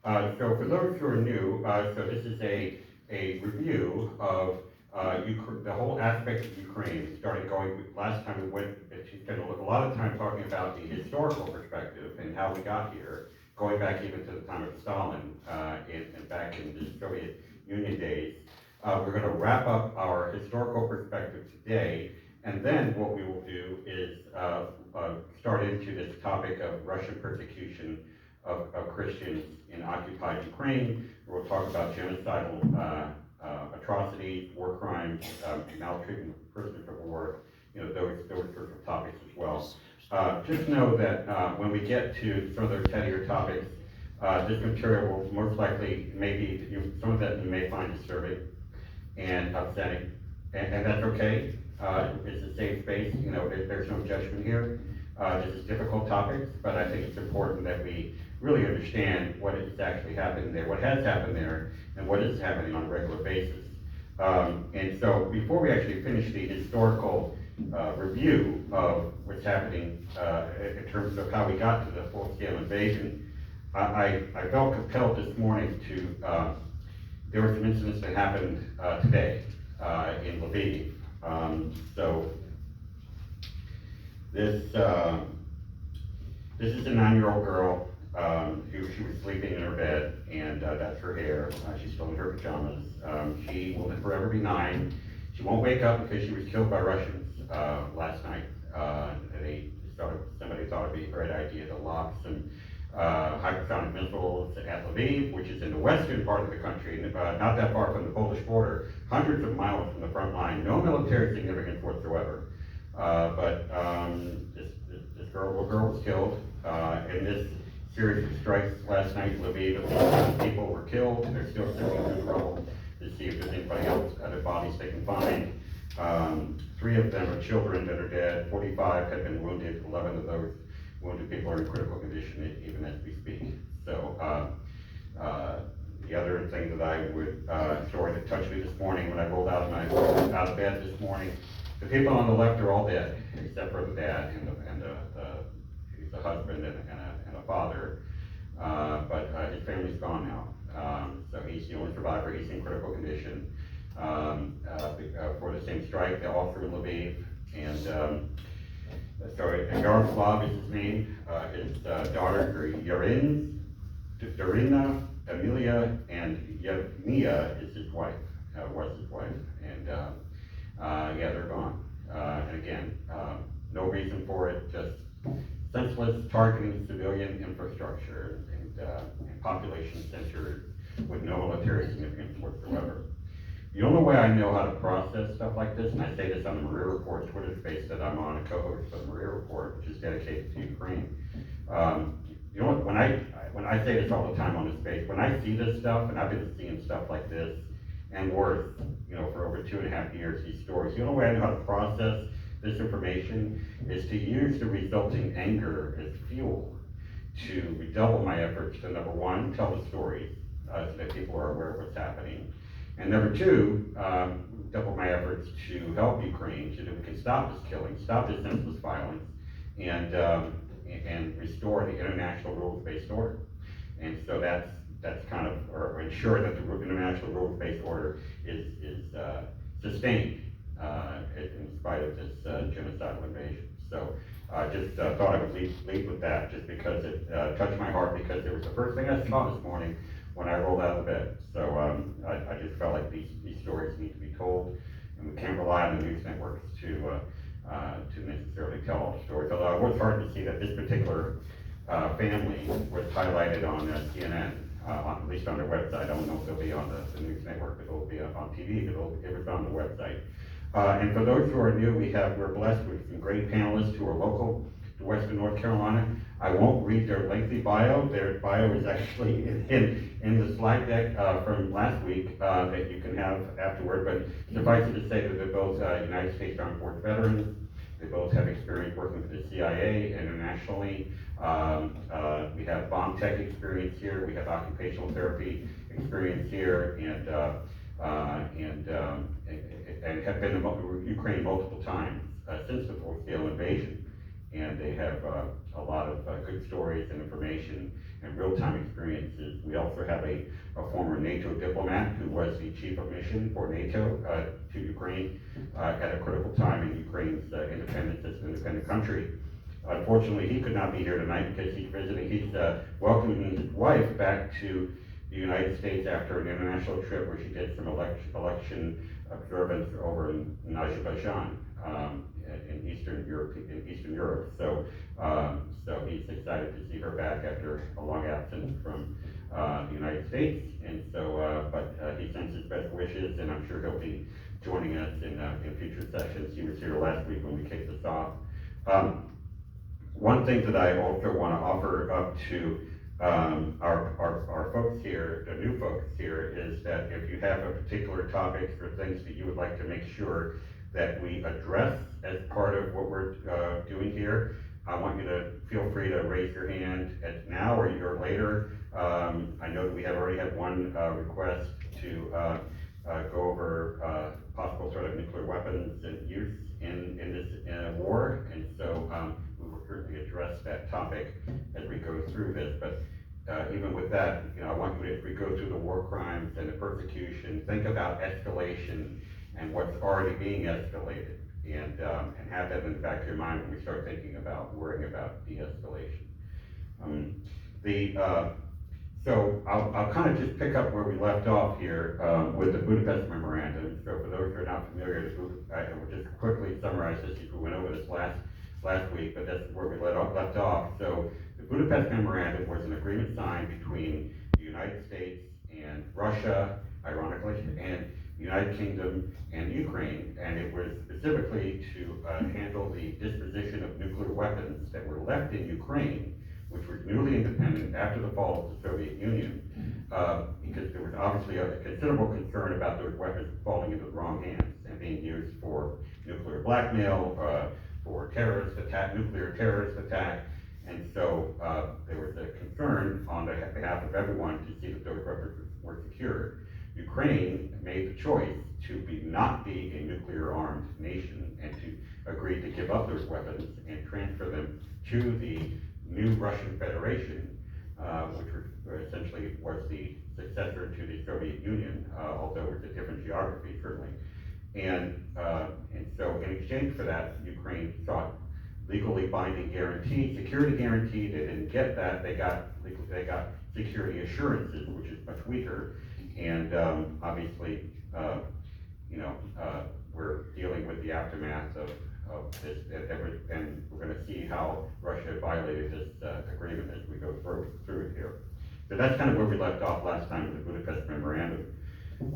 So for those who are new, so this is a review of the whole aspect of Ukraine, starting going, last time we went, she spent a lot of time talking about the historical perspective and how we got here, going back even to the time of Stalin, and back in the Soviet Union days. We're going to wrap up our historical perspective today, and then what we will do is start into this topic of Russian persecution of Christians in occupied Ukraine. We'll talk about genocidal atrocities, war crimes, maltreatment of prisoners of war, those sorts of topics as well. Just know that when we get to some of those heavier topics, this material will most likely, maybe, some of that you may find disturbing and upsetting, and that's okay. It's a safe space, there's no judgment here. This is difficult topics, but I think it's important that we really understand what is actually happening there, what has happened there, and what is happening on a regular basis. And so before we actually finish the historical review of what's happening in terms of how we got to the full-scale invasion, I felt compelled this morning to, there were some incidents that happened today in Lviv. So this is a 9-year-old girl who she was sleeping in her bed, and that's her hair. She's still in her pajamas. She will forever be 9. She won't wake up because she was killed by Russians last night. Somebody thought it'd be a great idea to lob some hypersonic missiles at Lviv, which is in the western part of the country, not that far from the Polish border, hundreds of miles from the front line. No military significance whatsoever. But this little girl was killed in this series of strikes last night in Lviv. 7 people were killed. They're still searching through the rubble to see if there's anybody else, other bodies they can find. 3 of them are children that are dead. 45 have been wounded. 11 of those wounded people are in critical condition even as we speak. So the other thing that I would, story that touched me this morning when I rolled out of bed this morning, the people on the left are all dead, except for the dad and he's a husband and a father. But his family's gone now. So he's the only survivor. He's in critical condition for the same strike. They're all through Lviv. And Yaroslav is his name. His daughters are Darina, Amelia, and Yevmia is his wife, was his wife. And yeah, they're gone. And again, no reason for it, just senseless targeting civilian infrastructure and population centers with no military significance whatsoever. The only way I know how to process stuff like this, and I say this on the Maria Report Twitter space that I'm on, a co-host for the Maria Report, which is dedicated to Ukraine. You know what, when I say this all the time on this space, when I see this stuff, and I've been seeing stuff like this and worse, for over 2.5 years, these stories, the only way I know how to process this information is to use the resulting anger as fuel to redouble my efforts to, number one, tell the stories so that people are aware of what's happening. And number 2, double my efforts to help Ukraine so that we can stop this killing, stop this senseless violence, and restore the international rules-based order. And so that's kind of, or ensure that the international rules-based order is sustained in spite of this genocidal invasion. So I just thought I would lead with that, just because it touched my heart, because it was the first thing I saw this morning when I rolled out of bed. So I just felt like these stories need to be told, and we can't rely on the news networks to necessarily tell all the stories. Although it was hard to see that this particular family was highlighted on CNN, at least on their website. I don't know if they'll be on the news network, but it'll be on TV, it was on the website. And for those who are new, we're blessed with some great panelists who are local to Western North Carolina. I won't read their lengthy bio. Their bio is actually in the slide deck from last week that you can have afterward, but suffice it to say that they're both United States Armed Forces veterans. They both have experience working for the CIA internationally. We have bomb tech experience here. We have occupational therapy experience here, and have been in Ukraine multiple times since the full-scale invasion. and they have a lot of good stories and information and real-time experiences. We also have a former NATO diplomat who was the chief of mission for NATO to Ukraine at a critical time in Ukraine's independence as an independent country. Unfortunately, he could not be here tonight because he's visiting. He's welcoming his wife back to the United States after an international trip where she did some election observance over in Azerbaijan, in Eastern Europe. So he's excited to see her back after a long absence from the United States. And so, but he sends his best wishes, and I'm sure he'll be joining us in future sessions. He was here last week when we kicked this off. One thing that I also want to offer up to our folks here, the new folks here, is that if you have a particular topics or things that you would like to make sure that we address as part of what we're doing here, I want you to feel free to raise your hand at now or later. I know that we have already had one request to go over possible sort of nuclear weapons and use in this war, and so we will certainly address that topic as we go through this. But even with that, I want you to, as we go through the war crimes and the persecution, think about escalation and what's already being escalated, and have that in the back of your mind when we start thinking about worrying about de-escalation. So I'll kind of just pick up where we left off here with the Budapest Memorandum. So for those who are not familiar, I will just quickly summarize this if we went over this last week, but that's where we left off. So the Budapest Memorandum was an agreement signed between the United States and Russia, ironically, and the United Kingdom and Ukraine, and it was specifically to handle the disposition of nuclear weapons that were left in Ukraine, which was newly independent after the fall of the Soviet Union, because there was obviously a considerable concern about those weapons falling into the wrong hands and being used for nuclear blackmail, for nuclear terrorist attack, and so there was a concern on behalf of everyone to see that those weapons were secured. Ukraine made the choice to not be a nuclear-armed nation and to agree to give up those weapons and transfer them to the new Russian Federation, which essentially was the successor to the Soviet Union, although it's a different geography, certainly. And so in exchange for that, Ukraine sought legally binding guarantee, security guarantee. They didn't get that. They got security assurances, which is much weaker. And obviously, we're dealing with the aftermath of this, and we're going to see how Russia violated this agreement as we go through it here. So that's kind of where we left off last time with the Budapest Memorandum.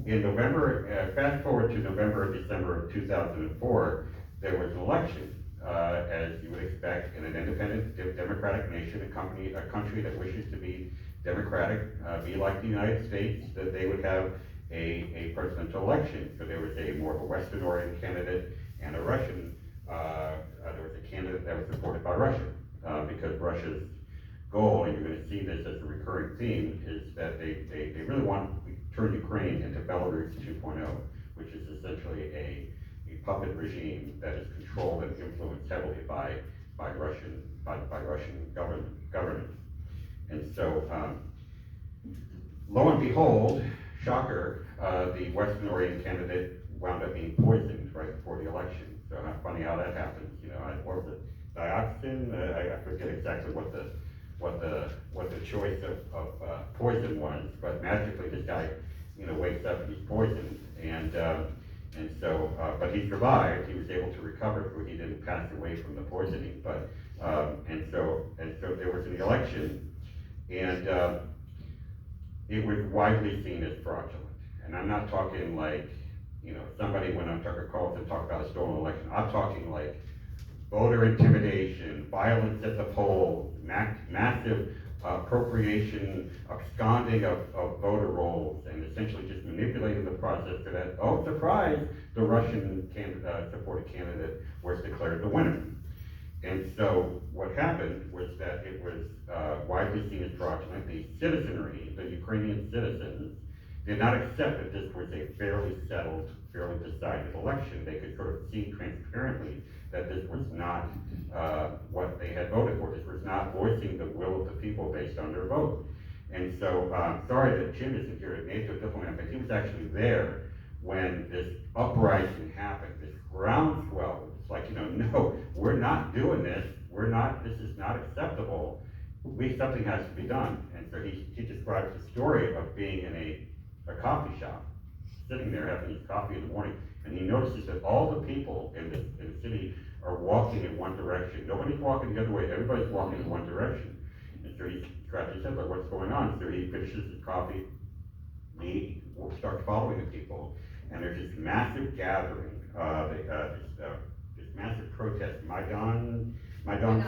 In November, fast forward to November, December of 2004, there was an election, as you would expect in an independent democratic nation, a country that wishes to be democratic, be like the United States, that they would have a presidential election. So there was a more of a Western-oriented candidate and a Russian. There was a candidate that was supported by Russia, because Russia's goal, and you're going to see this as a recurring theme, is that they really want to turn Ukraine into Belarus 2.0, which is essentially a puppet regime that is controlled and influenced heavily by Russian government. And so, lo and behold, shocker, the Western-oriented candidate wound up being poisoned right before the election. So funny how that happens. What was it, dioxin? I forget exactly what the choice of poison was, but magically this guy, wakes up and he's poisoned, and so, but he survived. He was able to recover, so he didn't pass away from the poisoning. But and so there was an election, and it was widely seen as fraudulent. And I'm not talking like, somebody went on Tucker Carlson and talked about a stolen election. I'm talking like voter intimidation, violence at the polls, massive appropriation, absconding of voter rolls, and essentially just manipulating the process so that, oh, surprise, the Russian supported candidate was declared the winner. And so what happened was that it was widely seen as fraudulent. The citizenry, the Ukrainian citizens, did not accept that this was a fairly settled, fairly decided election. They could sort of see transparently that this was not what they had voted for. This was not voicing the will of the people based on their vote. And so, sorry that Jim isn't here, a NATO diplomat, but he was actually there when this uprising happened, this groundswell. It's like, no, we're not doing this. This is not acceptable. Something has to be done. And so he describes the story of being in a coffee shop, sitting there having his coffee in the morning, and he notices that all the people in the city are walking in one direction. Nobody's walking the other way. Everybody's walking in one direction. And so he scratches his head like, what's going on? So he finishes his coffee. He starts following the people, and there's this massive gathering, this massive protest, Maidan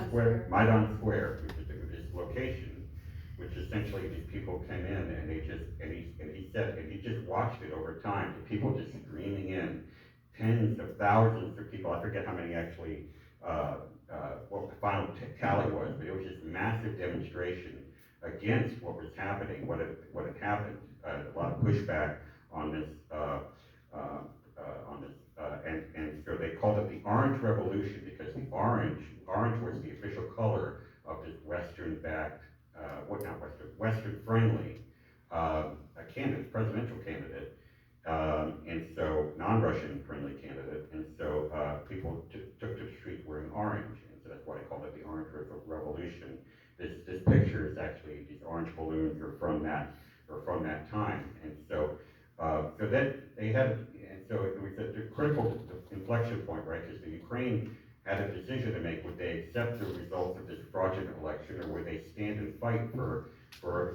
Square, which is this location, which essentially these people came in and he just watched it over time, the people just streaming in, tens of thousands of people. I forget how many actually, what the final tally was, but it was just massive demonstration against what was happening, what had happened. A lot of pushback on this, and so they called it the Orange Revolution because the orange was the official color of this Western-backed, Western-friendly candidate, presidential candidate, and so non-Russian friendly candidate, and so people took to the streets wearing orange, and so that's why they called it the Orange Revolution. This picture is actually, these orange balloons are from that time, and so that they had, and so it was a critical inflection point, right? Because the Ukraine had a decision to make: would they accept the results of this fraudulent election, or would they stand and fight for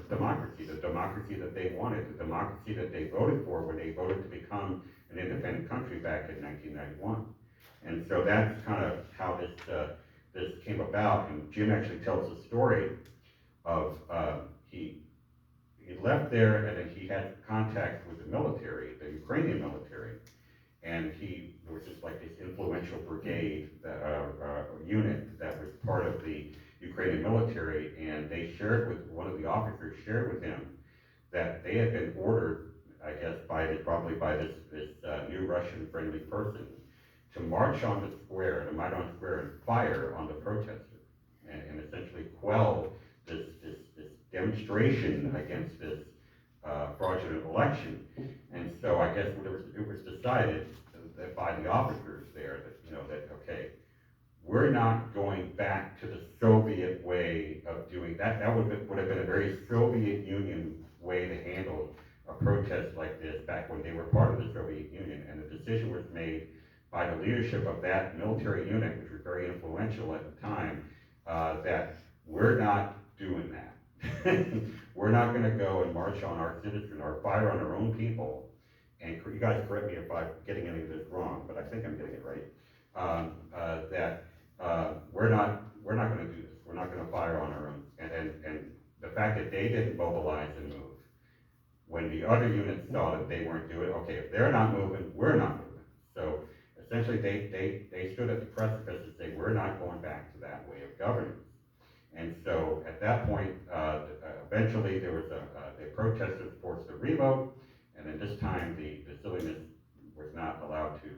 democracy, the democracy that they wanted, the democracy that they voted for when they voted to become an independent country back in 1991. And so that's kind of how this came about. And Jim actually tells the story of he left there, and then he had contact with the military, the Ukrainian military, and there was just like this influential brigade, unit that was part of the Ukrainian military, and they one of the officers shared with him that they had been ordered, I guess, probably by this new Russian-friendly person, to march on the square, the Maidan Square, and fire on the protesters, and essentially quell this demonstration against this fraudulent election. And so I guess it was decided that by the officers there that okay, we're not going back to the Soviet way of doing that. That would have been a very Soviet Union way to handle a protest like this back when they were part of the Soviet Union. And the decision was made by the leadership of that military unit, which was very influential at the time, that we're not doing that. We're not going to go and march on our citizens or fire on our own people. And you guys correct me if I'm getting any of this wrong, but I think I'm getting it right. We're not going to do this. We're not going to fire on our own. And the fact that they didn't mobilize and move, when the other units saw that they weren't doing it, okay, if they're not moving, we're not moving. So essentially, they stood at the precipice and said, we're not going back to that way of governance. And so at that point, eventually there was the protesters forced to revote, and then this time the silliness was not allowed to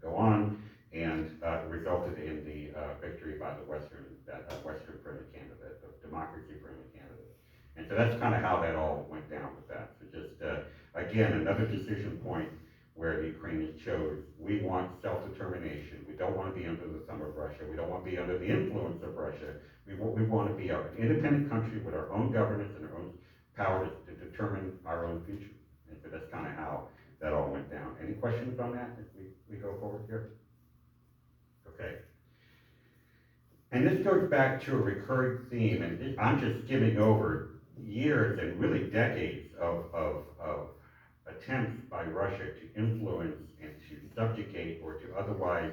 go on, and resulted in the victory by the Western-friendly candidate, the democracy-friendly candidate. And so that's kind of how that all went down with that. So just, again, another decision point where the Ukrainians chose, we want self-determination. We don't want to be under the thumb of Russia. We don't want to be under the influence of Russia. We want to be an independent country with our own governance and our own power to determine our own future. And so that's kind of how that all went down. Any questions on that as we go forward here? Okay. And this goes back to a recurring theme, and I'm just skimming over years and really decades of attempts by Russia to influence and to subjugate or to otherwise,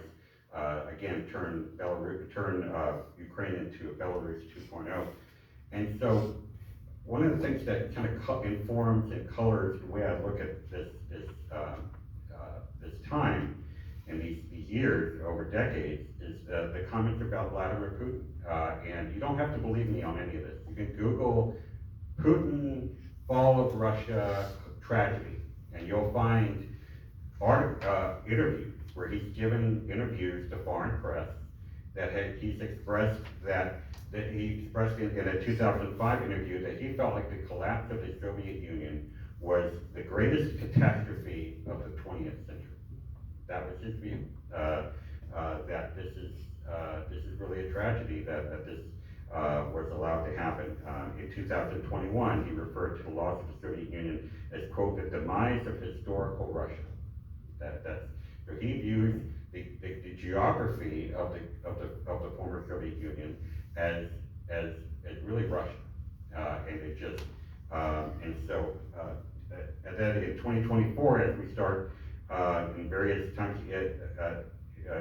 again, turn Ukraine into a Belarus 2.0. And so one of the things that kind of informs and colors the way I look at this time and these years over decades is the comments about Vladimir Putin. And you don't have to believe me on any of this. You can Google Putin, fall of Russia, tragedy. And you'll find interviews where he's given interviews to foreign press he's expressed that he expressed in a 2005 interview that he felt like the collapse of the Soviet Union was the greatest catastrophe of the 20th century. That was his view. That this is really a tragedy that this was allowed to happen. In 2021, he referred to the loss of the Soviet Union as, quote, the demise of historical Russia. So he views the geography of the former Soviet Union as really Russia, and it just and then in 2024, as we start in various times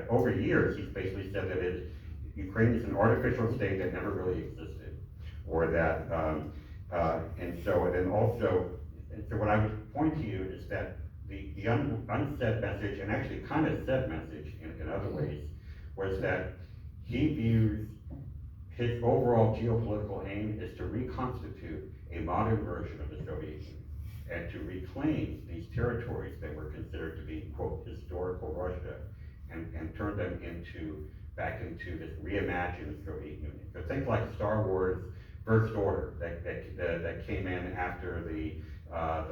over years, he's basically said that Ukraine is an artificial state that never really existed, or that and so what I would point to you is that the unsaid message, and actually kind of said message in other ways, was that he views his overall geopolitical aim is to reconstitute a modern version of the Soviet Union and to reclaim these territories that were considered to be, quote, historical Russia, and turn them back into this reimagined Soviet Union. So think like Star Wars First Order that came in after the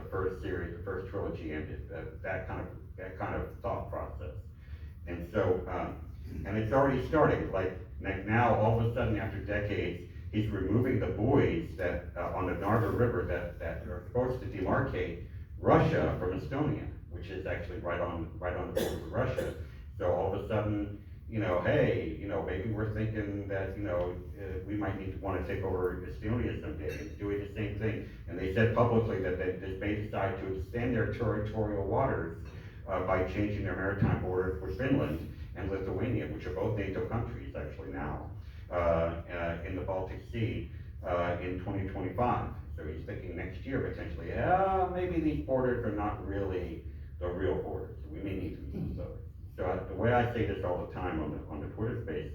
first series, the first trilogy ended. That kind of thought process, and so and it's already starting. Like now, all of a sudden, after decades, he's removing the buoys that on the Narva River that are supposed to demarcate Russia from Estonia, which is actually right on the border of Russia. So all of a sudden, hey, maybe we're thinking that, we might need to want to take over Estonia someday. It's doing the same thing. And they said publicly that they may decide to extend their territorial waters by changing their maritime borders with Finland and Lithuania, which are both NATO countries actually now, in the Baltic Sea in 2025. So he's thinking next year potentially, maybe these borders are not really the real borders. We may need to move those. So the way I say this all the time on the Twitter space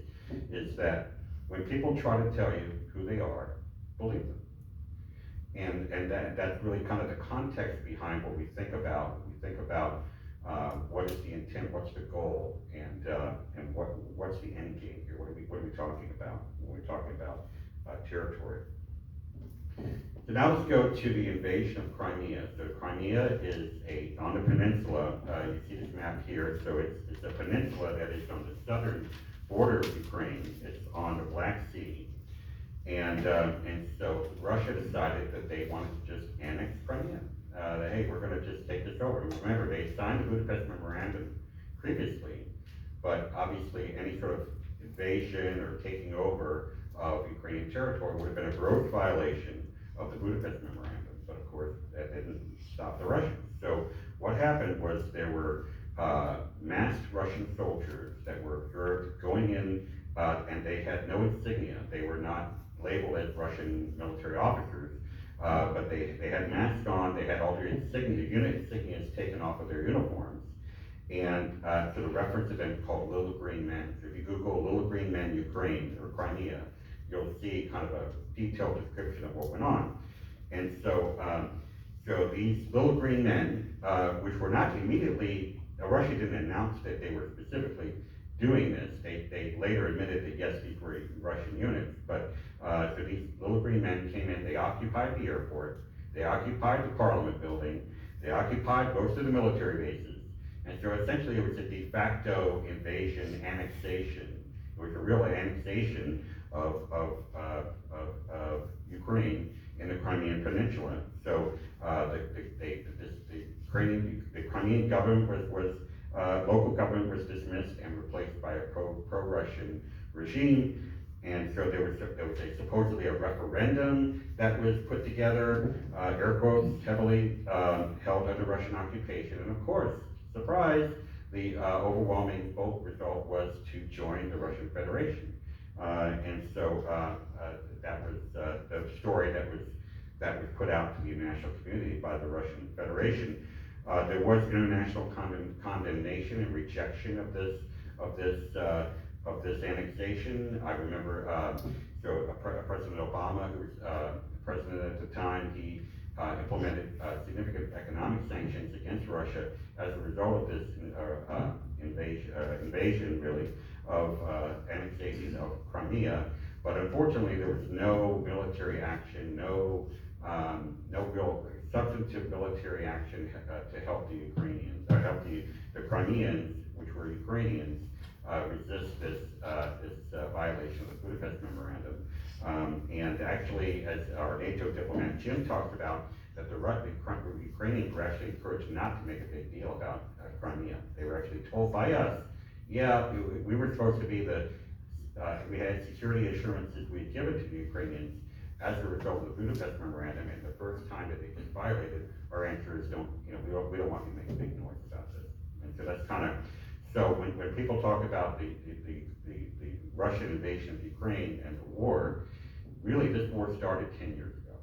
is that when people try to tell you who they are, believe them. And that's really kind of the context behind what we think about. We think about what is the intent, what's the goal, and what's the end game here? What are we talking about when we're talking about territory? So now let's go to the invasion of Crimea. So Crimea is on the peninsula. You see this map here. So it's a peninsula that is on the southern border of Ukraine. It's on the Black Sea. And so Russia decided that they wanted to just annex Crimea. That, hey, we're going to just take this over. Remember, they signed the Budapest Memorandum previously, but obviously any sort of invasion or taking over of Ukrainian territory would have been a gross violation of the Budapest Memorandum. But of course, that didn't stop the Russians. So what happened was there were masked Russian soldiers that were observed going in, and they had no insignia. They were not labeled as Russian military officers, but they had masks on. They had all their unit insignias taken off of their uniforms. And so the reference to them called Little Green Men. So if you Google Little Green Men Ukraine or Crimea, you'll see kind of a detailed description of what went on. And so these Little Green Men, which were not immediately, Russia didn't announce that they were specifically doing this. They later admitted that yes, these were Russian units, but so these Little Green Men came in, they occupied the airport, they occupied the Parliament building, they occupied most of the military bases, and so essentially it was a de facto invasion, annexation. It was a real annexation of Ukraine in the Crimean Peninsula. So the Crimean government was local government was dismissed and replaced by a pro-Russian regime. And so there was supposedly a referendum that was put together, air quotes, heavily held under Russian occupation. And of course, surprise, the overwhelming vote result was to join the Russian Federation. And so that was the story that was put out to the international community by the Russian Federation. There was international condemnation and rejection of this annexation. I remember President Obama, who was president at the time, he implemented significant economic sanctions against Russia as a result of this invasion, really, of annexation of Crimea. But unfortunately, there was no military action, no real substantive military action to help the Ukrainians, or help the Crimeans, which were Ukrainians, resist this violation of the Budapest Memorandum. And actually, as our NATO diplomat Jim talked about, that the Ukrainians were actually encouraged not to make a big deal about Crimea. They were actually told by us, yeah, we were supposed to be we had security assurances we had given to the Ukrainians as a result of the Budapest Memorandum, and the first time that it gets violated, our answer is we don't want you to make a big noise about this. And so that's kind of, so when people talk about the Russian invasion of Ukraine and the war, really this war started 10 years ago.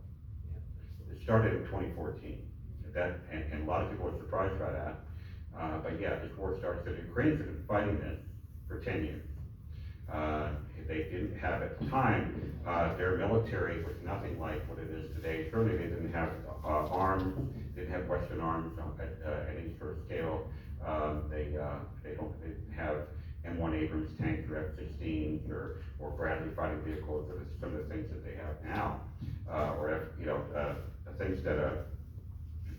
It started in 2014. And a lot of people are surprised by that. But yeah, this war started, so the Ukrainians have been fighting this for 10 years. They didn't have at the time, their military was nothing like what it is today. Certainly they didn't have arms, didn't have Western arms at any sort of scale. They didn't have M1 Abrams tanks or F-16s or Bradley fighting vehicles, or some of the things that they have now, or things that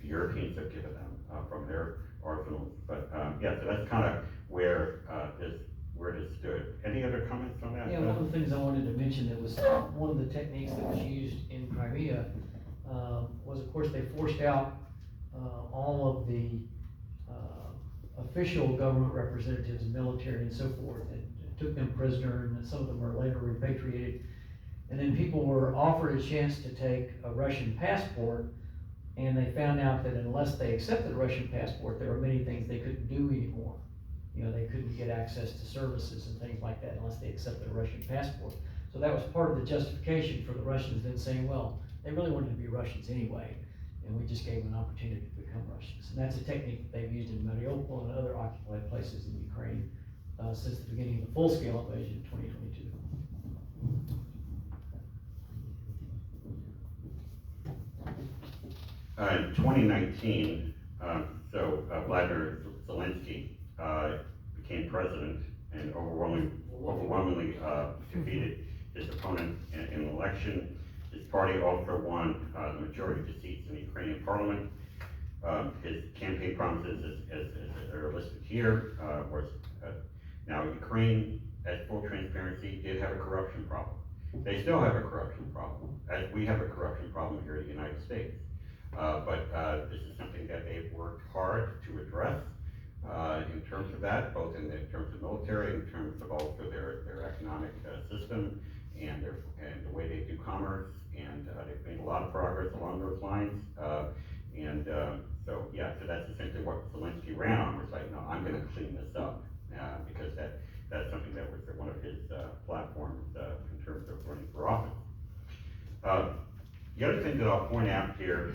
the Europeans have given them from their arsenals. But yeah, so that's kind of where it stood. Any other comments on that? Yeah, one of the things I wanted to mention that was one of the techniques that was used in Crimea was, of course, they forced out all of the official government representatives, military and so forth, and took them prisoner, and some of them were later repatriated. And then people were offered a chance to take a Russian passport, and they found out that unless they accepted a Russian passport, there were many things they couldn't do anymore. You know, they couldn't get access to services and things like that unless they accepted a Russian passport. So that was part of the justification for the Russians then saying, well, they really wanted to be Russians anyway, and we just gave them an opportunity to become Russians. And that's a technique that they've used in Mariupol and other occupied places in Ukraine since the beginning of the full-scale invasion in 2022. In 2019, Vladimir Zelensky became president and overwhelmingly defeated his opponent in an election. His party also won the majority of the seats in the Ukrainian parliament. His campaign promises, as are listed here, was now Ukraine, as full transparency, did have a corruption problem. They still have a corruption problem, as we have a corruption problem here in the United States. But this is something that they've worked hard to address in terms of that, both in terms of military, in terms of also their economic system and the way they do commerce, and they've made a lot of progress along those lines. So that's essentially what Zelensky ran on, was like, no, I'm going to clean this up, because that's something that was one of his platforms in terms of running for office. The other thing that I'll point out here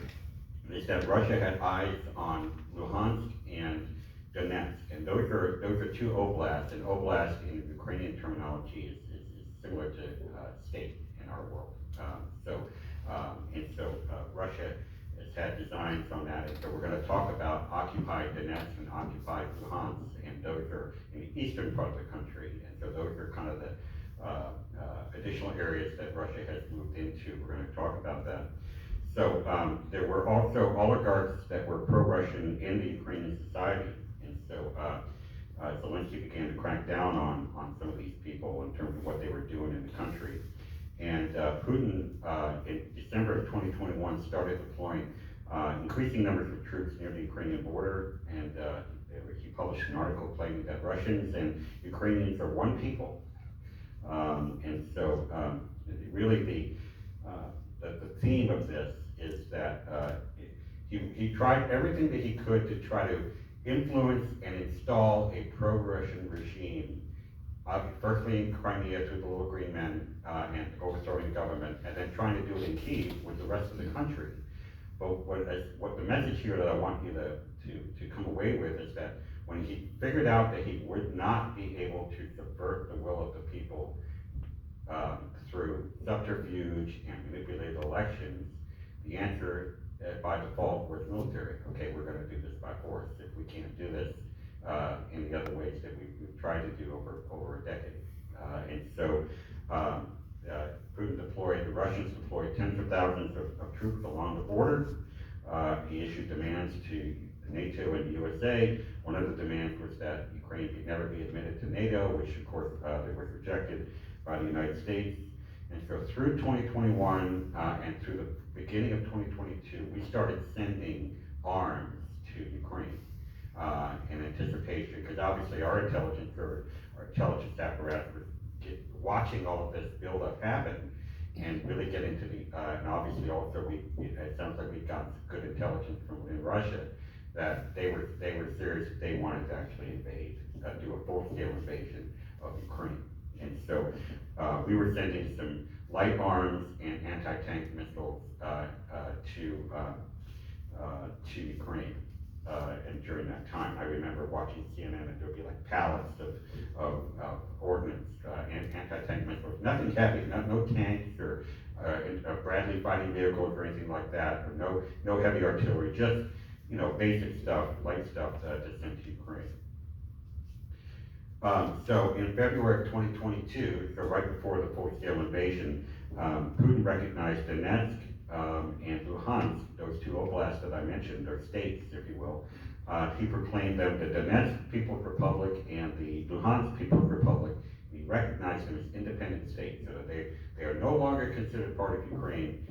is that Russia had eyes on Luhansk and Donetsk, and those are two oblasts, and oblast in Ukrainian terminology is similar to state in our world. Russia has had designs on that, and so we're going to talk about occupied Donetsk and occupied Luhansk, and those are in the eastern part of the country, and so those are kind of the additional areas that Russia has moved into. We're going to talk about that. So there were also oligarchs that were pro-Russian in the Ukrainian society, and so Zelensky began to crack down on some of these people in terms of what they were doing in the country. And Putin, in December of 2021, started deploying increasing numbers of troops near the Ukrainian border, and he published an article claiming that Russians and Ukrainians are one people. Really the theme of this is that he tried everything that he could to try to influence and install a pro-Russian regime, firstly in Crimea through the Little Green Men and overthrowing the government, and then trying to do it in Kyiv with the rest of the country. But what the message here that I want you to come away with is that when he figured out that he would not be able to subvert the will of the people through subterfuge and manipulated elections, the answer by default was military. Okay, we're gonna do this by force if we can't do this in the other ways that we've tried to do over a decade. And so um, Putin deployed, the Russians deployed tens of thousands of troops along the border. He issued demands to NATO and the USA. One of the demands was that Ukraine could never be admitted to NATO, which of course it was rejected by the United States. And so through 2021 and through the beginning of 2022, we started sending arms to Ukraine in anticipation, because obviously our intelligence apparatus was watching all of this buildup happen and really get into the, and obviously also it sounds like we've gotten some good intelligence from within Russia that they were serious, they wanted to actually invade, do a full-scale invasion of Ukraine. And so we were sending some light arms and anti-tank missiles to Ukraine. And during that time, I remember watching CNN, and there would be like pallets of ordnance and anti-tank missiles. Nothing heavy, no tanks or Bradley fighting vehicles or anything like that, or no heavy artillery, just basic stuff, light stuff to send to Ukraine. So in February of 2022, so right before the full-scale invasion, Putin recognized Donetsk and Luhansk, those two oblasts that I mentioned, or states, if you will. He proclaimed them the Donetsk People's Republic and the Luhansk People's Republic. He recognized them as independent states, so that they are no longer considered part of Ukraine.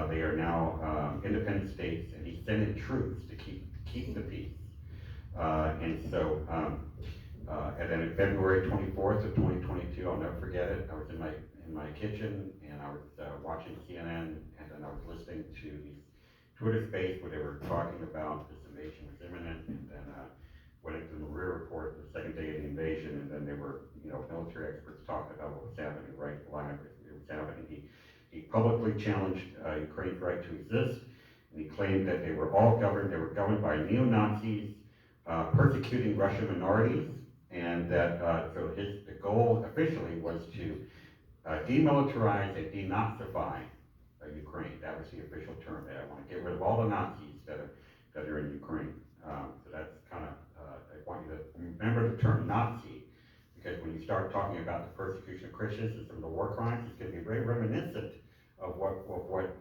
They are now independent states, and he sent in troops to keep the peace. And then in February 24th of 2022, I'll never forget it, I was in my kitchen, and I was watching CNN, and then I was listening to these Twitter space where they were talking about this invasion was imminent, and then went into the Maria report, the second day of the invasion, and then there were military experts talking about what was happening right live as it was happening. He publicly challenged Ukraine's right to exist, and he claimed that they were governed by neo-Nazis, persecuting Russian minorities, and that the goal officially was to demilitarize and denazify Ukraine. That was the official term. That I want to get rid of all the Nazis that are in Ukraine. So that's kind of I want you to remember the term Nazi, because when you start talking about the persecution of Christians and some of the war crimes, it's going to be very reminiscent of what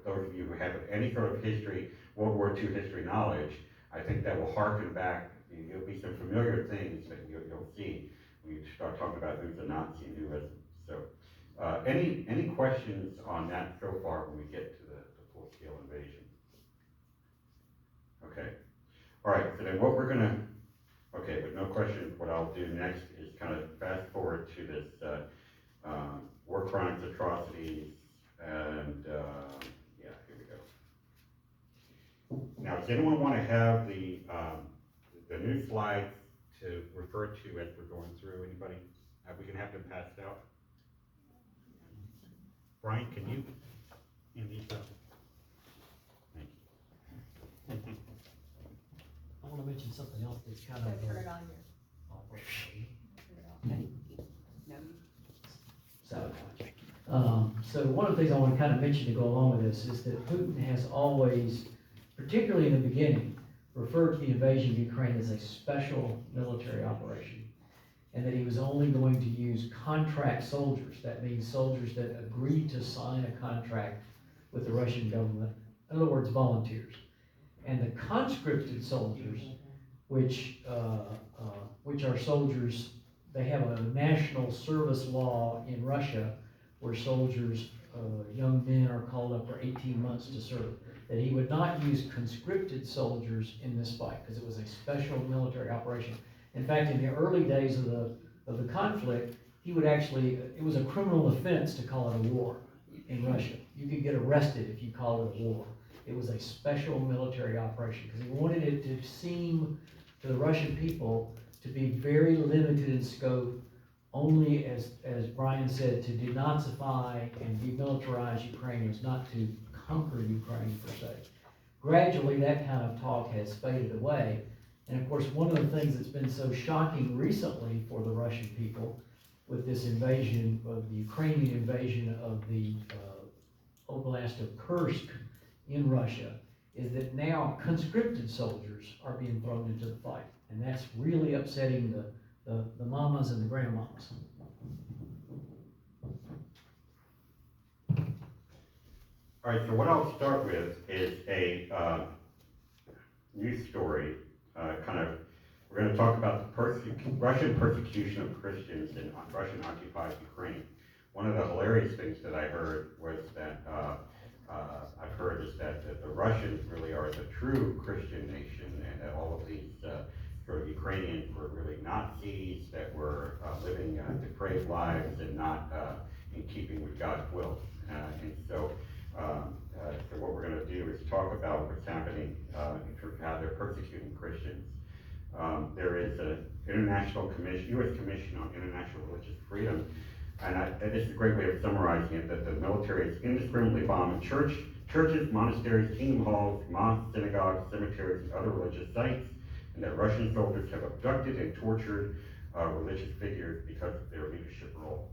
those of you who have any sort of history, World War II history knowledge, I think that will harken back. There'll be some familiar things that you'll see when you start talking about who's a Nazi and who isn't. So, any questions on that so far when we get to the full-scale invasion? Okay. All right. So then, with no questions, what I'll do next is kind of fast forward to this war crimes, atrocities, and here we go. Now, does anyone want to have the new slides to refer to as we're going through? Anybody? We can have them passed out. Brian, can you hand these out? Thank you. I want to mention something else that's kind So of. turn it on here. So one of the things I want to kind of mention to go along with this is that Putin has always, particularly in the beginning, referred to the invasion of Ukraine as a special military operation, and that he was only going to use contract soldiers. That means soldiers that agreed to sign a contract with the Russian government, in other words, volunteers. And the conscripted soldiers, which are soldiers, they have a national service law in Russia where soldiers, young men are called up for 18 months to serve. That he would not use conscripted soldiers in this fight because it was a special military operation. In fact, in the early days of the conflict, he would actually, it was a criminal offense to call it a war in Russia. You could get arrested if you called it a war. It was a special military operation because he wanted it to seem to the Russian people to be very limited in scope, only as Brian said, to denazify and demilitarize Ukraine, was not to conquer Ukraine per se. Gradually, that kind of talk has faded away. And of course, one of the things that's been so shocking recently for the Russian people with this invasion of the Ukrainian invasion of the Oblast of Kursk in Russia is that now conscripted soldiers are being thrown into the fight. And that's really upsetting the mamas and the grandmamas. All right, so what I'll start with is a news story, we're going to talk about the Russian persecution of Christians in Russian-occupied Ukraine. One of the hilarious things that I heard was that, that the Russians really are the true Christian nation, and that all of these sort of Ukrainians were really Nazis that were living depraved lives and not in keeping with God's will. So what we're going to do is talk about what's happening in terms of how they're persecuting Christians. There is an international commission, U.S. Commission on International Religious Freedom, and this is a great way of summarizing it, that the military is indiscriminately bombing churches, monasteries, kingdom halls, mosques, synagogues, cemeteries, and other religious sites, and that Russian soldiers have abducted and tortured religious figures because of their leadership role.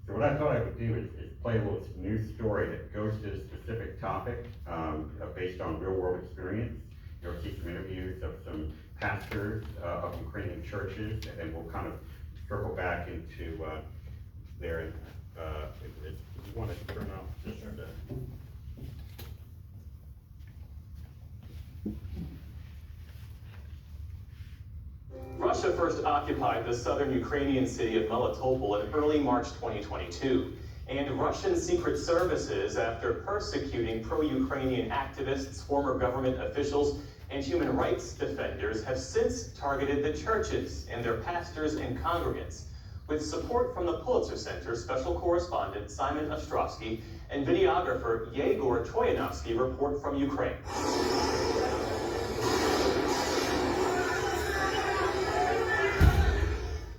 So what I thought I would do is play a little news story that goes to a specific topic based on real-world experience. You'll see some interviews of some pastors of Ukrainian churches, and then we'll kind of circle back into there. If you want to turn off this. Russia first occupied the southern Ukrainian city of Melitopol in early March 2022. And Russian secret services, after persecuting pro-Ukrainian activists, former government officials, and human rights defenders, have since targeted the churches and their pastors and congregants. With support from the Pulitzer Center special correspondent Simon Ostrovsky and videographer Yegor Troyanovsky report from Ukraine.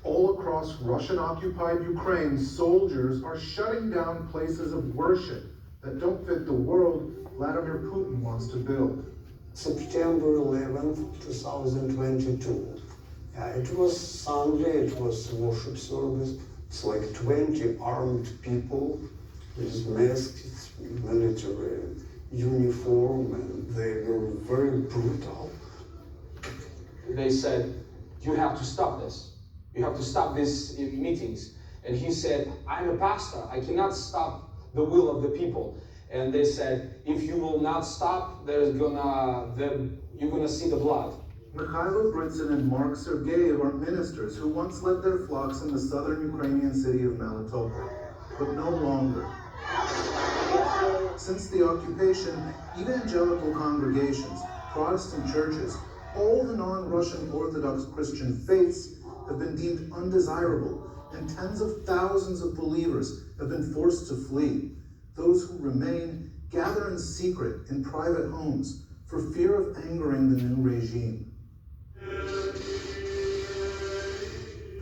All across Russian-occupied Ukraine, soldiers are shutting down places of worship that don't fit the world Vladimir Putin wants to build. September 11th, 2022. It was Sunday, it was worship service. It's like 20 armed people with masks, military uniform, and they were very brutal. They said, you have to stop this. You have to stop these meetings. And he said, I'm a pastor, I cannot stop the will of the people. And they said, if you will not stop, you're gonna see the blood. Mikhailo Britsin and Mark Sergeyev are ministers who once led their flocks in the southern Ukrainian city of Melitopol, but no longer. Since the occupation, evangelical congregations, Protestant churches, all the non-Russian Orthodox Christian faiths have been deemed undesirable, and tens of thousands of believers have been forced to flee. Those who remain gather in secret in private homes for fear of angering the new regime.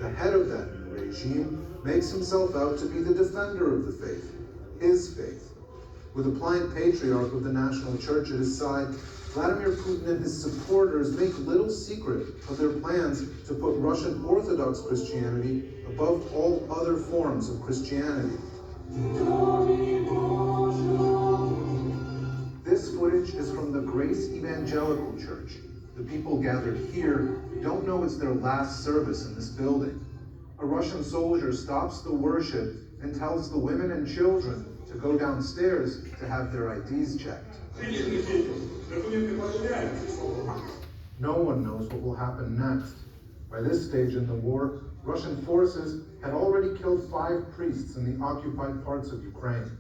The head of that new regime makes himself out to be the defender of the faith, his faith. With a pliant patriarch of the national church at his side, Vladimir Putin and his supporters make little secret of their plans to put Russian Orthodox Christianity above all other forms of Christianity. This footage is from the Grace Evangelical Church. The people gathered here don't know it's their last service in this building. A Russian soldier stops the worship and tells the women and children to go downstairs to have their IDs checked. No one knows what will happen next. By this stage in the war, Russian forces had already killed 5 priests in the occupied parts of Ukraine.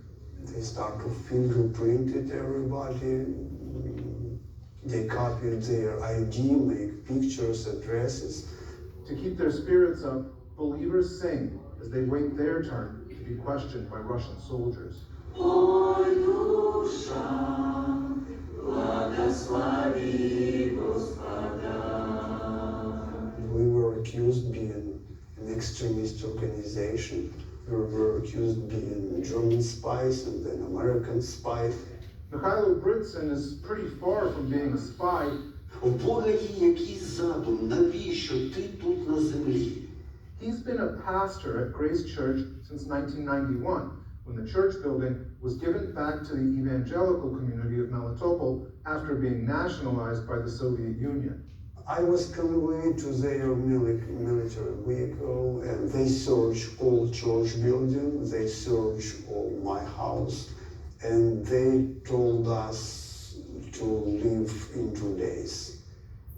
They start to fingerprinted everybody. They copied their ID, make pictures, addresses. To keep their spirits up, believers sing as they wait their turn to be questioned by Russian soldiers. We were accused being an extremist organization. We were accused being German spies and then American spies. Mikhailo Britsin is pretty far from being a spy. У Бога є якийсь задум, навіщо ти тут на землі? He's been a pastor at Grace Church since 1991, when the church building was given back to the evangelical community of Melitopol after being nationalized by the Soviet Union. I was conveyed to their military vehicle, and they searched all church buildings, they searched all my house, and they told us to leave in 2 days.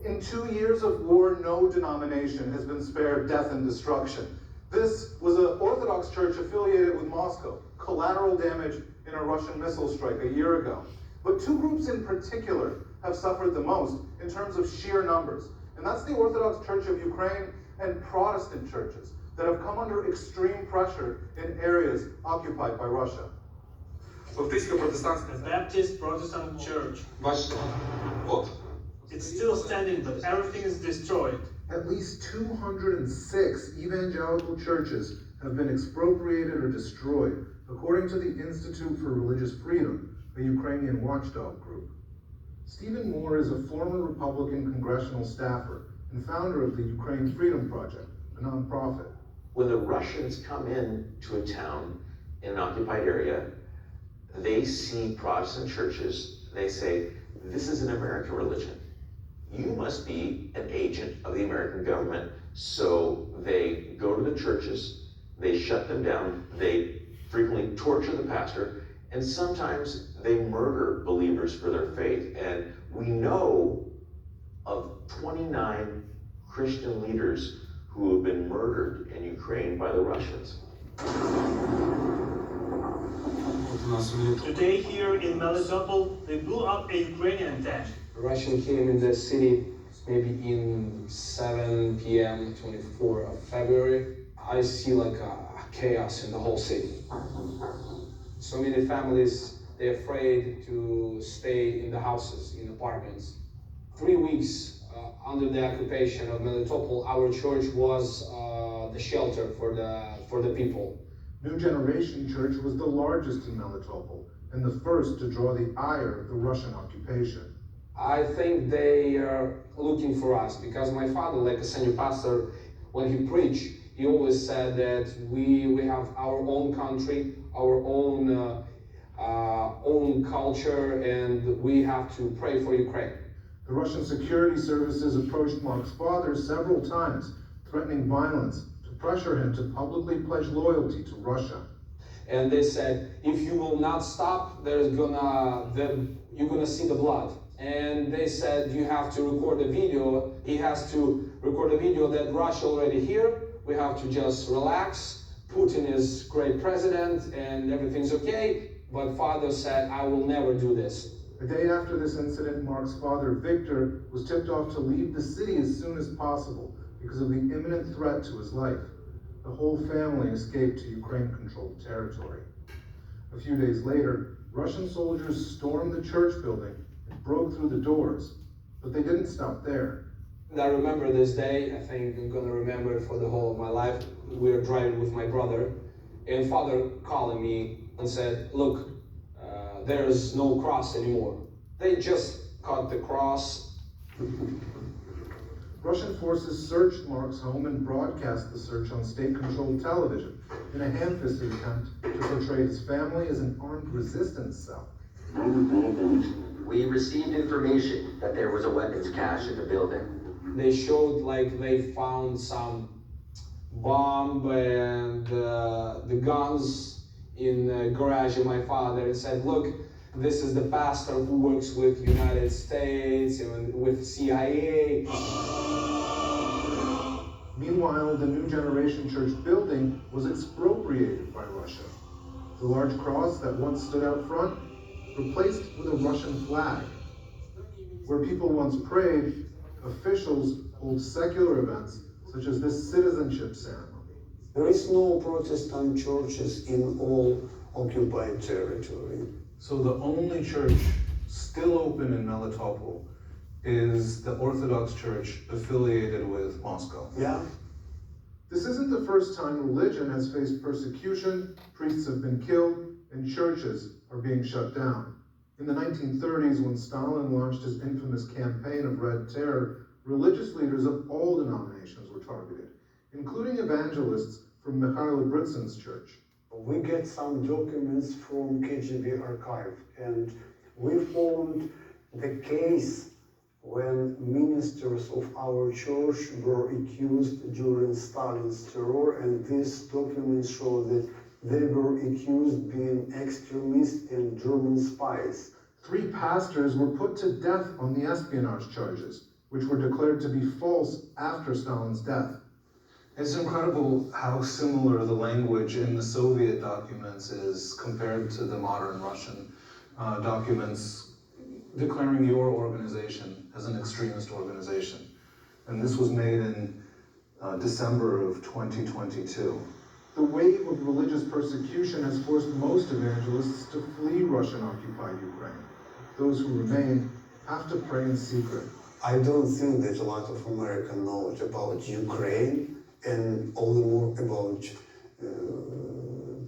In 2 years of war, no denomination has been spared death and destruction. This was an Orthodox church affiliated with Moscow, collateral damage in a Russian missile strike a year ago. But two groups in particular have suffered the most in terms of sheer numbers, and that's the Orthodox Church of Ukraine and Protestant churches that have come under extreme pressure in areas occupied by Russia. The Baptist Protestant Church. It's still standing, but everything is destroyed. At least 206 evangelical churches have been expropriated or destroyed, according to the Institute for Religious Freedom, a Ukrainian watchdog group. Stephen Moore is a former Republican congressional staffer and founder of the Ukraine Freedom Project, a nonprofit. When the Russians come in to a town in an occupied area, they see Protestant churches, they say, this is an American religion. You must be an agent of the American government. So they go to the churches, they shut them down, they frequently torture the pastor, and sometimes they murder believers for their faith. And we know of 29 Christian leaders who have been murdered in Ukraine by the Russians. Today here in Melitopol, they blew up a Ukrainian tank. Russian came in the city maybe in 7 p.m. 24 of February. I see like a chaos in the whole city. So many families, they're afraid to stay in the houses, in apartments. 3 weeks under the occupation of Melitopol, our church was the shelter for the people. New Generation Church was the largest in Melitopol and the first to draw the ire of the Russian occupation. I think they are looking for us because my father, like a senior pastor, when he preached, he always said that we have our own country, our own culture, and we have to pray for Ukraine. The Russian security services approached Mark's father several times, threatening violence to pressure him to publicly pledge loyalty to Russia. And they said, if you will not stop, you're gonna see the blood. And they said, you have to record a video. He has to record a video that Russia already here. We have to just relax. Putin is great president and everything's okay. But father said, I will never do this. A day after this incident, Mark's father, Victor, was tipped off to leave the city as soon as possible because of the imminent threat to his life. The whole family escaped to Ukraine-controlled territory. A few days later, Russian soldiers stormed the church building and broke through the doors, but they didn't stop there. And I remember this day. I think I'm gonna remember it for the whole of my life. We were driving with my brother, and father calling me and said, look, there is no cross anymore. They just cut the cross. Russian forces searched Mark's home and broadcast the search on state-controlled television in a ham-fisted attempt to portray his family as an armed resistance cell. We received information that there was a weapons cache in the building. They showed like they found some bomb and the guns in the garage of my father and said, look, this is the pastor who works with United States and with CIA. Meanwhile, the New Generation Church building was expropriated by Russia. The large cross that once stood out front, replaced with a Russian flag. Where people once prayed, officials hold secular events such as this citizenship ceremony. There is no Protestant churches in all occupied territory. So the only church still open in Melitopol is the Orthodox Church affiliated with Moscow. Yeah. This isn't the first time religion has faced persecution, priests have been killed, and churches are being shut down. In the 1930s, when Stalin launched his infamous campaign of Red Terror, religious leaders of all denominations were targeted, including evangelists from Mikhailo Britsin's church. We get some documents from KGB archive, and we found the case when ministers of our church were accused during Stalin's terror, and these documents show that they were accused being extremists and German spies. 3 pastors were put to death on the espionage charges, which were declared to be false after Stalin's death. It's incredible how similar the language in the Soviet documents is compared to the modern Russian documents declaring your organization as an extremist organization. And this was made in December of 2022. The wave of religious persecution has forced most evangelists to flee Russian-occupied Ukraine. Those who remain have to pray in secret. I don't think there's a lot of American knowledge about Ukraine and all the more about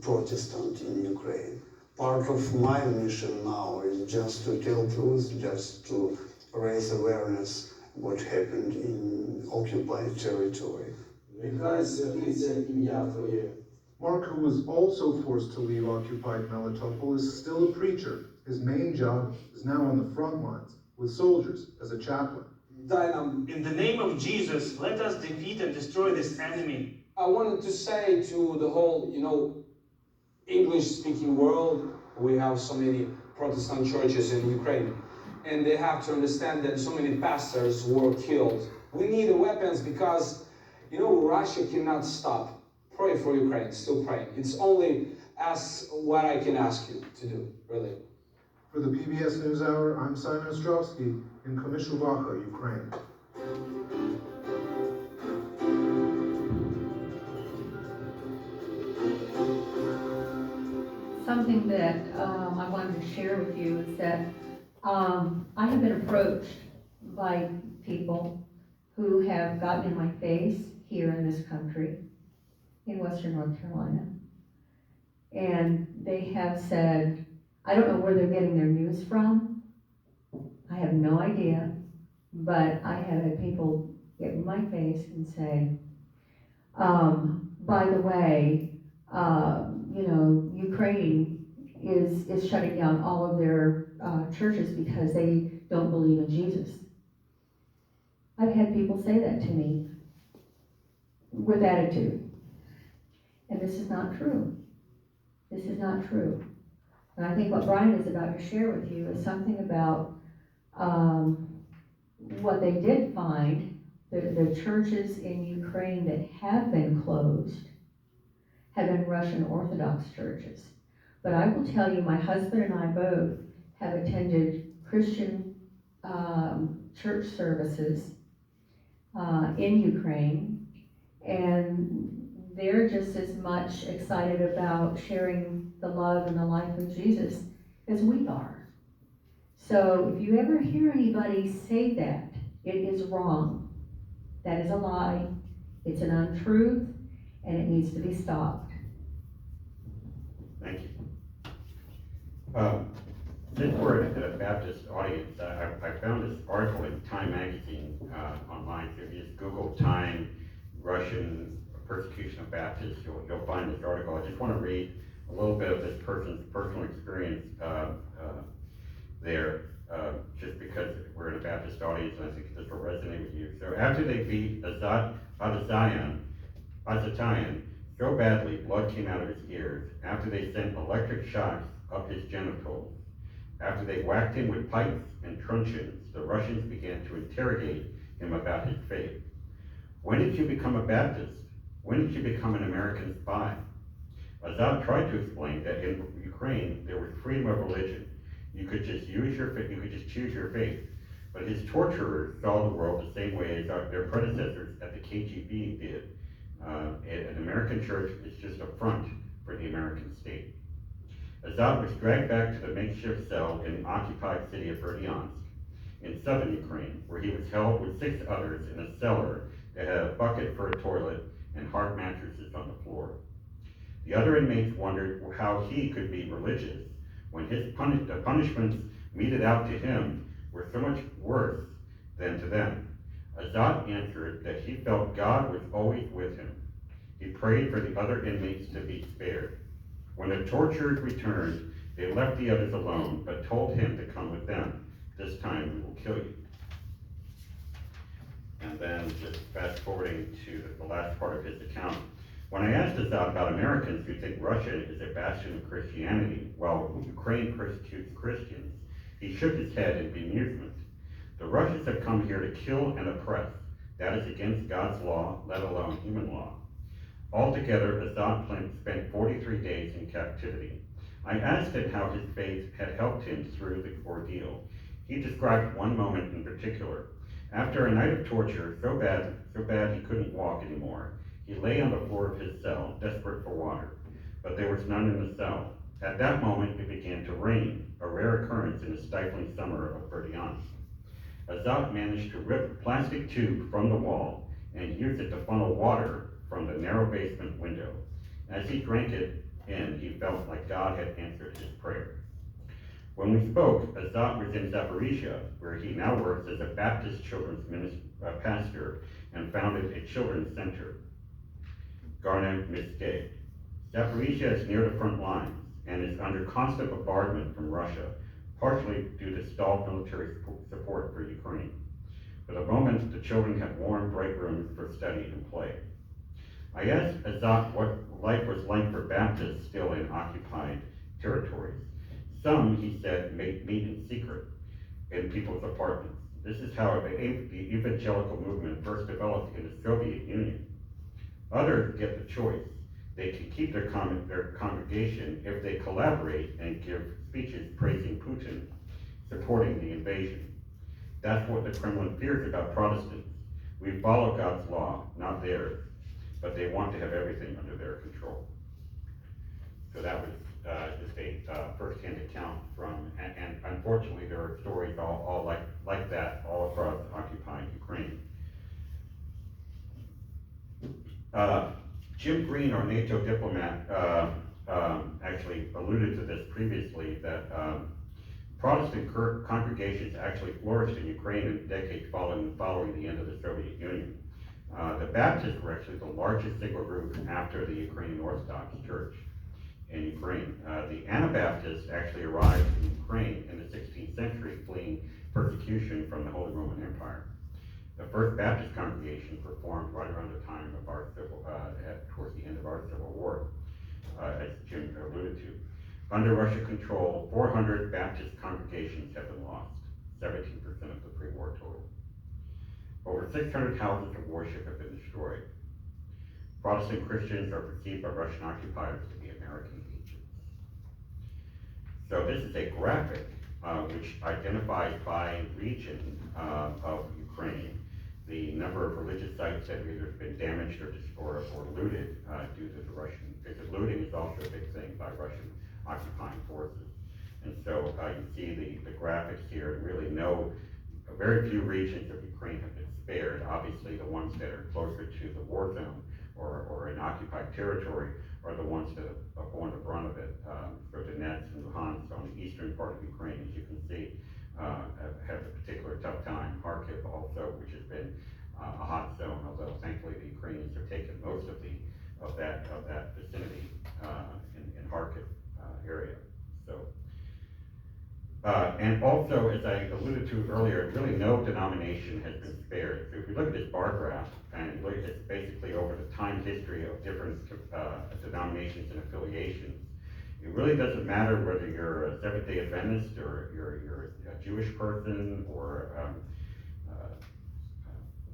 Protestant in Ukraine. Part of my mission now is just to tell truth, just to raise awareness what happened in occupied territory. Mark, who was also forced to leave occupied Melitopol, is still a preacher. His main job is now on the front lines with soldiers as a chaplain. In the name of Jesus, let us defeat and destroy this enemy. I wanted to say to the whole, English-speaking world, we have so many Protestant churches in Ukraine, and they have to understand that so many pastors were killed. We need the weapons because, Russia cannot stop. Pray for Ukraine, still pray. It's only what I can ask you to do, really. For the PBS NewsHour, I'm Simon Ostrovsky in Komishuvaka, Ukraine. Something that I wanted to share with you is that I have been approached by people who have gotten in my face here in this country, in Western North Carolina. And they have said, I don't know where they're getting their news from. I have no idea, but I have had people get in my face and say, by the way, Ukraine is shutting down all of their churches because they don't believe in Jesus. I've had people say that to me with attitude. And this is not true. This is not true. And I think what Brian is about to share with you is something about what they did find, the churches in Ukraine that have been closed have been Russian Orthodox churches. But I will tell you, my husband and I both have attended Christian church services in Ukraine, and they're just as much excited about sharing the love and the life of Jesus as we are. So if you ever hear anybody say that, it is wrong. That is a lie. It's an untruth, and it needs to be stopped. Thank you. Since we're a Baptist audience, I found this article in Time magazine online. So if you just Google Time, Russian persecution of Baptists, you'll find this article. I just want to read a little bit of this person's personal experience there, just because we're in a Baptist audience, and I think this will resonate with you. So after they beat Azatayan so badly, blood came out of his ears. After they sent electric shocks up his genitals. After they whacked him with pipes and truncheons, the Russians began to interrogate him about his faith. When did you become a Baptist? When did you become an American spy? Azad tried to explain that in Ukraine there was freedom of religion. You could just use your faith, you could just choose your faith. But his torturers saw the world the same way as their predecessors at the KGB did. An American church is just a front for the American state. Azad was dragged back to the makeshift cell in the occupied city of Berdyansk in southern Ukraine, where he was held with 6 others in a cellar that had a bucket for a toilet and hard mattresses on the floor. The other inmates wondered how he could be religious when the punishments meted out to him were so much worse than to them. Azad answered that he felt God was always with him. He prayed for the other inmates to be spared. When the torturers returned, they left the others alone, but told him to come with them, This time we will kill you. And then just fast forwarding to the last part of his account. When I asked Azad about Americans who think Russia is a bastion of Christianity, while Ukraine persecutes Christians, he shook his head in bemusement. The Russians have come here to kill and oppress. That is against God's law, let alone human law. Altogether, Azad spent 43 days in captivity. I asked him how his faith had helped him through the ordeal. He described one moment in particular. After a night of torture, so bad he couldn't walk anymore, he lay on the floor of his cell, desperate for water. But there was none in the cell. At that moment, it began to rain, a rare occurrence in the stifling summer of Berdyansk. Azad managed to rip a plastic tube from the wall and use it to funnel water from the narrow basement window. As he drank it in, he felt like God had answered his prayer. When we spoke, Azad was in Zaporizhia, where he now works as a Baptist children's pastor and founded a children's center, Garnet Miske. Zaporizhia is near the front lines and is under constant bombardment from Russia, partially due to stalled military support for Ukraine. For the moment, the children have warm, bright rooms for study and play. I asked Azad what life was like for Baptists still in occupied territories. Some, he said, meet in secret in people's apartments. This is how the evangelical movement first developed in the Soviet Union. Others get the choice. They can keep their congregation if they collaborate and give speeches praising Putin, supporting the invasion. That's what the Kremlin fears about Protestants. We follow God's law, not theirs, but they want to have everything under their control. So that was just a first-hand account from, and unfortunately there are stories all like that all across occupied Ukraine. Jim Green, our NATO diplomat, actually alluded to this previously, that Protestant congregations actually flourished in Ukraine in the decades following the end of the Soviet Union. The Baptists were actually the largest single group after the Ukrainian Orthodox Church in Ukraine. The Anabaptists actually arrived in Ukraine in the 16th century, fleeing persecution from the Holy Roman Empire. The first Baptist congregation formed right around the time of our towards the end of our Civil War, as Jim alluded to. Under Russian control, 400 Baptist congregations have been lost, 17% of the pre-war total. Over 600 houses of worship have been destroyed. Protestant Christians are perceived by Russian occupiers to be American agents. So this is a graphic which identifies by region of Ukraine the number of religious sites that have either been damaged or looted due to the Russian, because looting is also a big thing by Russian occupying forces. And so you see the graphics here, and really very few regions of Ukraine have been spared. Obviously the ones that are closer to the war zone or in occupied territory are the ones that have borne the brunt of it. So Donetsk and Luhansk on the eastern part of Ukraine, as you can see, have a particular tough time. Kharkiv also, which has been a hot zone, although thankfully the Ukrainians have taken most of that vicinity in Kharkiv area. So, and also, as I alluded to earlier, really no denomination has been spared. So if you look at this bar graph and look at this basically over the time history of different denominations and affiliations, it really doesn't matter whether you're a Seventh-day Adventist or you're a Jewish person or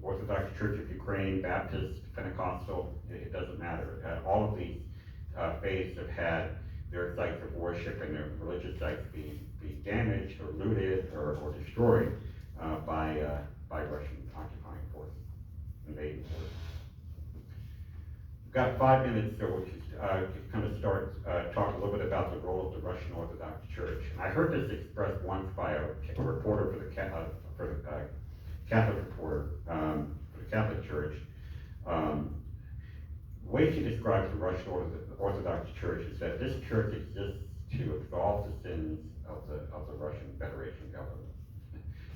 Orthodox Church of Ukraine, Baptist, Pentecostal, it doesn't matter. All of these faiths have had their sites of worship and their religious sites be damaged or looted or destroyed by Russian occupying forces, invading forces. We've got 5 minutes, so we'll just kind of talk a little bit about the role of the Russian Orthodox Church. And I heard this expressed once by a reporter for the Catholic reporter for the Catholic Church. The way she describes the Russian Orthodox Church is that this church exists to absolve the sins of the Russian Federation government.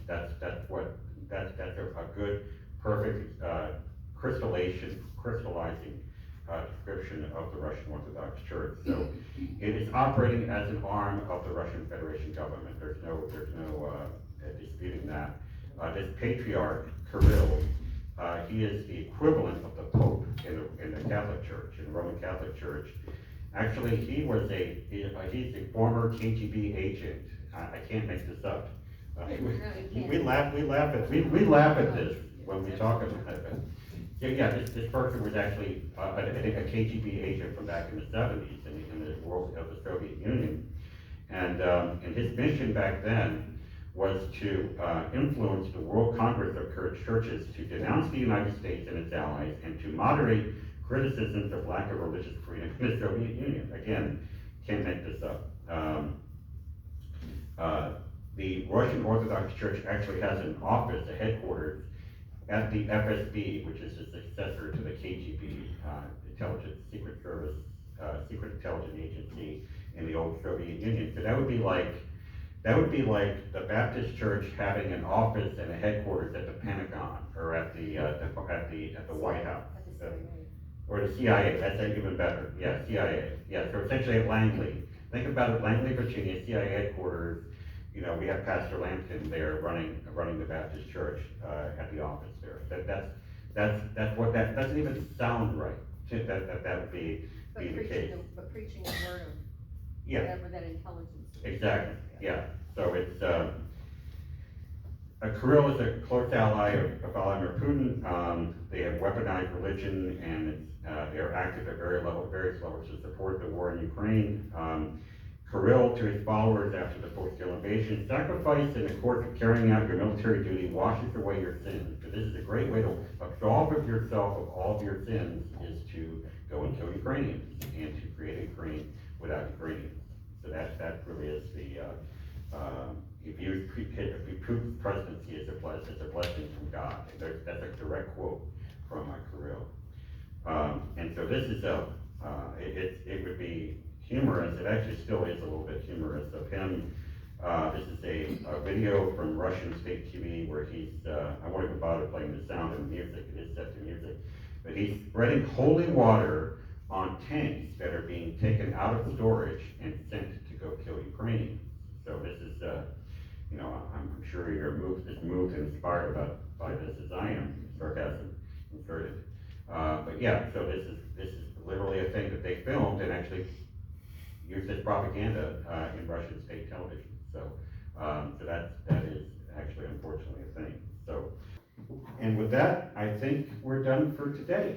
That's a good, perfect crystallizing description of the Russian Orthodox Church. So it is operating as an arm of the Russian Federation government. There's no disputing that. This patriarch, Kirill, he is the equivalent of the Pope in the Catholic Church, in the Roman Catholic Church. Actually, he's a former KGB agent. I can't make this up. We laugh at this when we talk about it. Yeah, this person was actually a KGB agent from back in the 70s in the world of the Soviet Union. And his mission back then was to influence the World Congress of Churches to denounce the United States and its allies and to moderate criticisms of lack of religious freedom in the Soviet Union. Again, can't make this up. The Russian Orthodox Church actually has an office, a headquarters, at the FSB, which is the successor to the KGB, intelligence, secret service, secret intelligence agency in the old Soviet Union. So that would be like the Baptist Church having an office and a headquarters at the Pentagon or at the White House. Or the CIA, that's even better. Yeah, CIA. Yeah, so essentially at Langley. Think about it, Langley, Virginia, CIA headquarters. You know, we have Pastor Lampkin there running the Baptist Church at the office there. That's what that doesn't even sound right. That would be the case. But preaching the word of whatever that intelligence is. Exactly. Yeah. So it's Kirill is a close ally of Vladimir Putin. They have weaponized religion, and they are active at various levels to support the war in Ukraine. Kirill, to his followers after the full-scale invasion, sacrifice in the course of carrying out your military duty washes away your sins. So this is a great way to absolve yourself of all of your sins, is to go and kill Ukrainians and to create a Ukraine without Ukrainians. So that really is the he views Putin's presidency as a blessing from God. That's a direct quote from Kirill. And so this is it would be humorous. It actually still is a little bit humorous of him. This is a video from Russian state TV where he's, I won't even bother playing the sound and music, it is set to music, but he's spreading holy water on tanks that are being taken out of storage and sent to go kill Ukrainians. So this is, you know, I'm sure you're as moved and inspired by this as I am, sarcasm inserted. But yeah, so this is literally a thing that they filmed and actually used as propaganda in Russian state television. So that is actually unfortunately a thing. So, and with that, I think we're done for today.